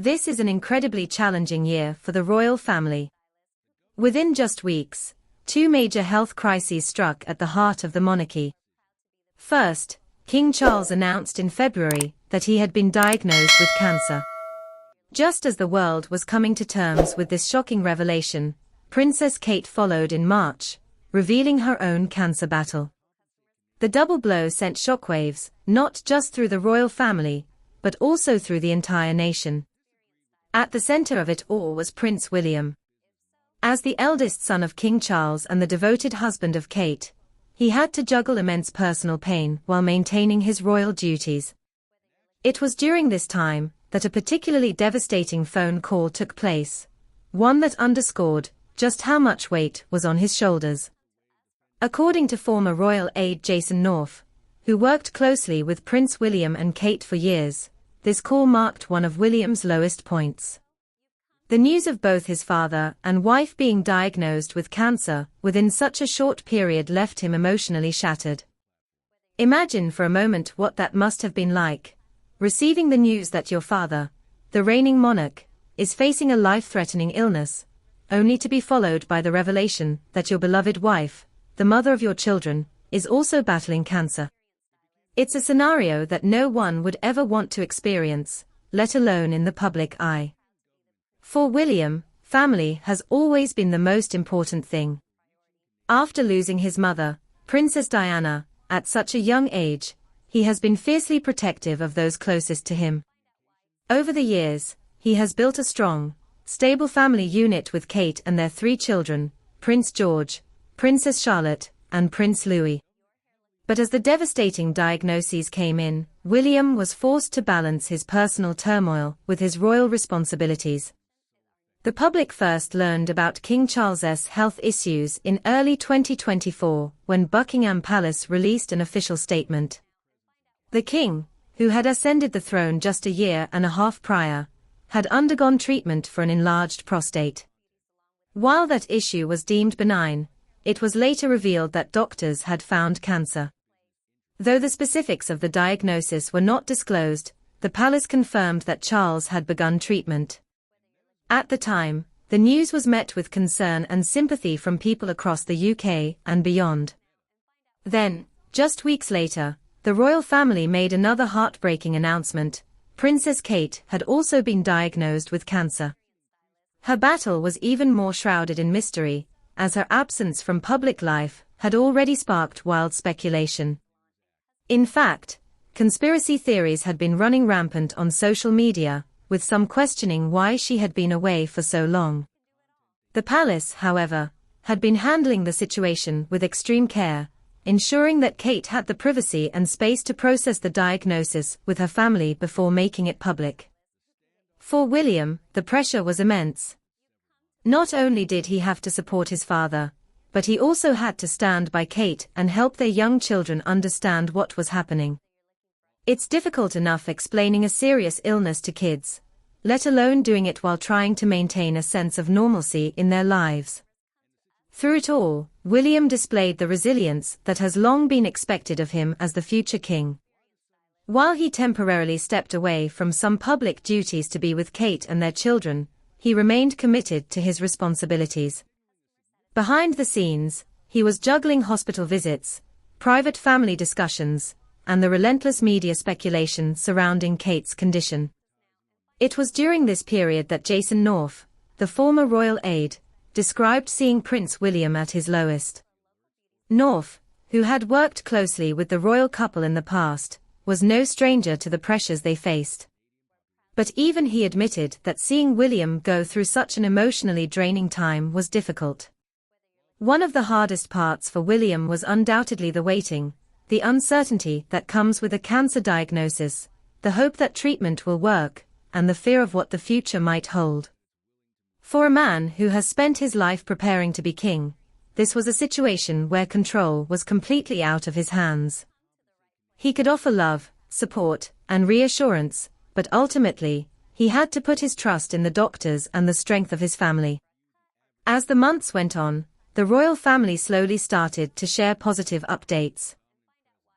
This is an incredibly challenging year for the royal family. Within just weeks, two major health crises struck at the heart of the monarchy. First, King Charles announced in February that he had been diagnosed with cancer. Just as the world was coming to terms with this shocking revelation, Princess Kate followed in March, revealing her own cancer battle. The double blow sent shockwaves, not just through the royal family, but also through the entire nation. At the center of it all was Prince William. As the eldest son of King Charles and the devoted husband of Kate, he had to juggle immense personal pain while maintaining his royal duties. It was during this time that a particularly devastating phone call took place, one that underscored just how much weight was on his shoulders. According to former royal aide Jason North, who worked closely with Prince William and Kate for years, this call marked one of William's lowest points. The news of both his father and wife being diagnosed with cancer within such a short period left him emotionally shattered. Imagine for a moment what that must have been like, receiving the news that your father, the reigning monarch, is facing a life-threatening illness, only to be followed by the revelation that your beloved wife, the mother of your children, is also battling cancer. It's a scenario that no one would ever want to experience, let alone in the public eye. For William, family has always been the most important thing. After losing his mother, Princess Diana, at such a young age, he has been fiercely protective of those closest to him. Over the years, he has built a strong, stable family unit with Kate and their three children, Prince George, Princess Charlotte, and Prince Louis. But as the devastating diagnoses came in, William was forced to balance his personal turmoil with his royal responsibilities. The public first learned about King Charles's health issues in early 2024 when Buckingham Palace released an official statement. The king, who had ascended the throne just a year and a half prior, had undergone treatment for an enlarged prostate. While that issue was deemed benign, it was later revealed that doctors had found cancer. Though the specifics of the diagnosis were not disclosed, the palace confirmed that Charles had begun treatment. At the time, the news was met with concern and sympathy from people across the UK and beyond. Then, just weeks later, the royal family made another heartbreaking announcement: Princess Kate had also been diagnosed with cancer. Her battle was even more shrouded in mystery, as her absence from public life had already sparked wild speculation. In fact, conspiracy theories had been running rampant on social media, with some questioning why she had been away for so long. The palace, however, had been handling the situation with extreme care, ensuring that Kate had the privacy and space to process the diagnosis with her family before making it public. For William, the pressure was immense. Not only did he have to support his father, but he also had to stand by Kate and help their young children understand what was happening. It's difficult enough explaining a serious illness to kids, let alone doing it while trying to maintain a sense of normalcy in their lives. Through it all, William displayed the resilience that has long been expected of him as the future king. While he temporarily stepped away from some public duties to be with Kate and their children, he remained committed to his responsibilities. Behind the scenes, he was juggling hospital visits, private family discussions, and the relentless media speculation surrounding Kate's condition. It was during this period that Jason North, the former royal aide, described seeing Prince William at his lowest. North, who had worked closely with the royal couple in the past, was no stranger to the pressures they faced. But even he admitted that seeing William go through such an emotionally draining time was difficult. One of the hardest parts for William was undoubtedly the waiting, the uncertainty that comes with a cancer diagnosis, the hope that treatment will work, and the fear of what the future might hold. For a man who has spent his life preparing to be king, this was a situation where control was completely out of his hands. He could offer love, support, and reassurance, but ultimately, he had to put his trust in the doctors and the strength of his family. As the months went on, the royal family slowly started to share positive updates.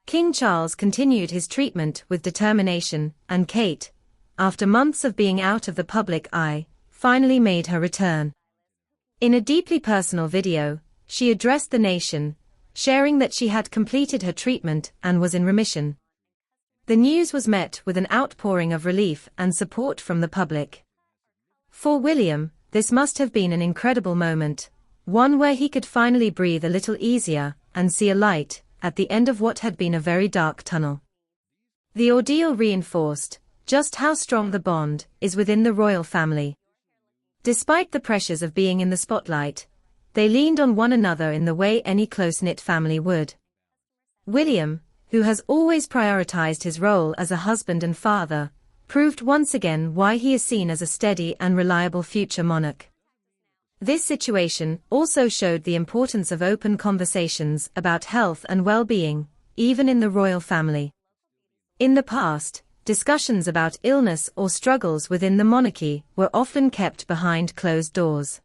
King Charles continued his treatment with determination, and Kate, after months of being out of the public eye, finally made her return. In a deeply personal video, she addressed the nation, sharing that she had completed her treatment and was in remission. The news was met with an outpouring of relief and support from the public. For William, this must have been an incredible moment, one where he could finally breathe a little easier and see a light at the end of what had been a very dark tunnel. The ordeal reinforced just how strong the bond is within the royal family. Despite the pressures of being in the spotlight, they leaned on one another in the way any close-knit family would. William, who has always prioritized his role as a husband and father, proved once again why he is seen as a steady and reliable future monarch. This situation also showed the importance of open conversations about health and well-being, even in the royal family. In the past, discussions about illness or struggles within the monarchy were often kept behind closed doors.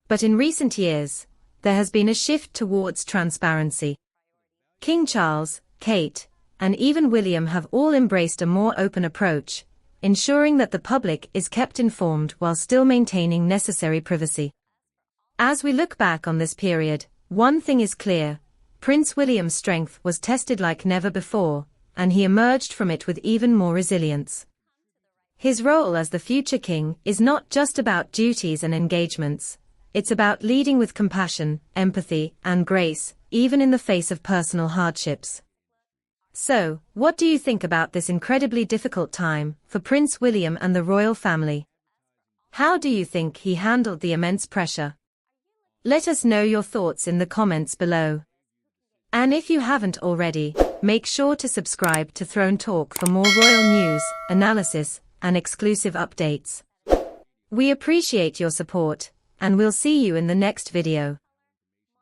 But in recent years, there has been a shift towards transparency. King Charles, Kate, and even William have all embraced a more open approach, ensuring that the public is kept informed while still maintaining necessary privacy. As we look back on this period, one thing is clear: Prince William's strength was tested like never before, and he emerged from it with even more resilience. His role as the future king is not just about duties and engagements, it's about leading with compassion, empathy, and grace, even in the face of personal hardships. So, what do you think about this incredibly difficult time for Prince William and the royal family? How do you think he handled the immense pressure? Let us know your thoughts in the comments below. And if you haven't already, make sure to subscribe to Throne Talk for more royal news, analysis, and exclusive updates. We appreciate your support, and we'll see you in the next video.